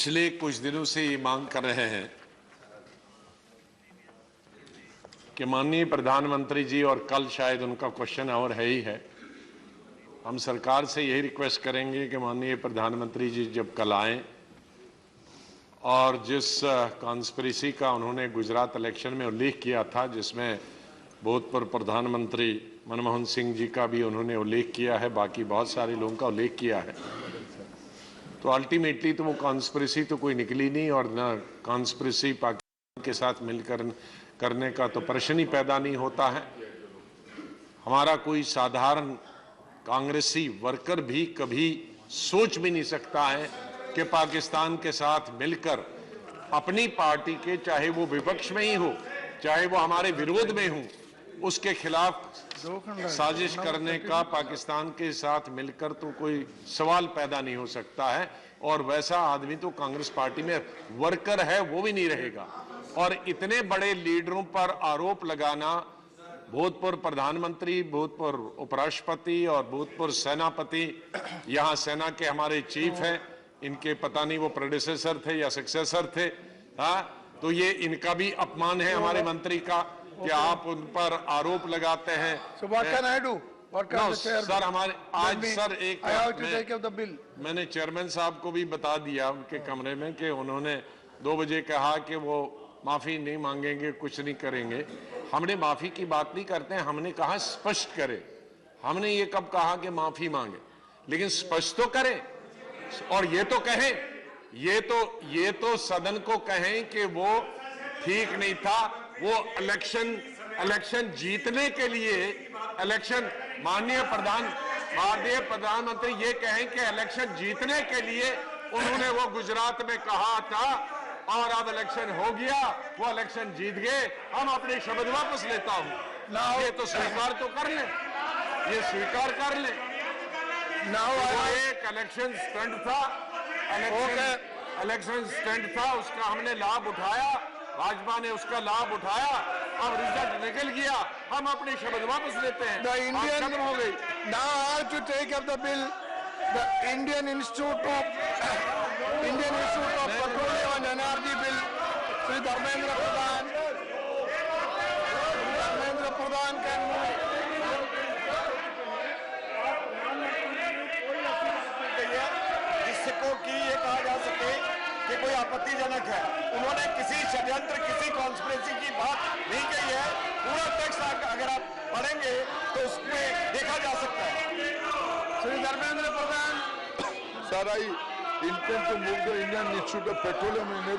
पिछले कुछ दिनों से ये मांग कर रहे हैं कि माननीय प्रधानमंत्री जी, और कल शायद उनका क्वेश्चन आवर है ही है, हम सरकार से यही रिक्वेस्ट करेंगे कि माननीय प्रधानमंत्री जी जब कल आएं और जिस कॉन्स्पिरेसी का उन्होंने गुजरात इलेक्शन में उल्लेख किया था, जिसमें भूतपूर्व प्रधानमंत्री मनमोहन सिंह जी का भी उन्होंने उल्लेख किया है, बाकी बहुत सारे लोगों का उल्लेख किया है, तो अल्टीमेटली तो वो कॉन्स्पिरेसी तो कोई निकली नहीं, और न कॉन्स्पिरेसी पाकिस्तान के साथ मिलकर करने का तो प्रश्न ही पैदा नहीं होता है। हमारा कोई साधारण कांग्रेसी वर्कर भी कभी सोच भी नहीं सकता है कि पाकिस्तान के साथ मिलकर अपनी पार्टी के, चाहे वो विपक्ष में ही हो, चाहे वो हमारे विरोध में हो, उसके खिलाफ साजिश करने का पाकिस्तान के साथ मिलकर तो कोई सवाल पैदा नहीं हो सकता है। और वैसा आदमी तो कांग्रेस पार्टी में वर्कर है वो भी नहीं रहेगा। और इतने बड़े लीडरों पर आरोप लगाना, भूतपूर्व प्रधानमंत्री, भूतपूर्व उपराष्ट्रपति और भूतपूर्व सेनापति, यहाँ सेना के हमारे चीफ हैं, इनके पता नहीं वो प्रेडेसेसर थे या सक्सेसर थे, हाँ, तो ये इनका भी अपमान है हमारे मंत्री का कि आप उन पर आरोप लगाते हैं। सर हमारे आज सर मैंने चेयरमैन साहब को भी बता दिया उनके कमरे में कि उन्होंने 2 बजे कहा कि वो माफी नहीं मांगेंगे, कुछ नहीं करेंगे। हमने माफी की बात नहीं करते हैं, हमने कहा स्पष्ट करें। हमने ये कब कहा कि माफी मांगे, लेकिन स्पष्ट तो करें और ये तो कहें, ये तो सदन को कहें कि वो ठीक नहीं था। वो इलेक्शन जीतने के लिए माननीय प्रधानमंत्री ये कहें कि इलेक्शन जीतने के लिए उन्होंने वो गुजरात में कहा था और अब इलेक्शन हो गया, वो इलेक्शन जीत गए, हम अपने शब्द वापस लेता हूं। ये तो स्वीकार तो कर ले, ये स्वीकार कर ले। वो एक इलेक्शन स्टंट था, उसका हमने लाभ उठाया, भाजपा ने उसका लाभ उठाया, अब रिजल्ट निकल गया, हम अपने शब्द वापस लेते हैं। खत्म हो गई। Now I have to take up the bill. The Indian Institute of Petroleum and Energy Bill. Shri Dharmendra Pradhan can move. जिसको कि ये कहा जा सके कि कोई आपत्तिजनक है। उन्होंने किसी षड्यंत्र, किसी कॉन्स्पिरेसी की बात नहीं कही है। पूरा टेक्स्ट अगर आप पढ़ेंगे तो उसमें देखा जा सकता है। Shri Dharmendra Pradhan. Sir, I intend to move the Indian Institute of Petroleum and Energy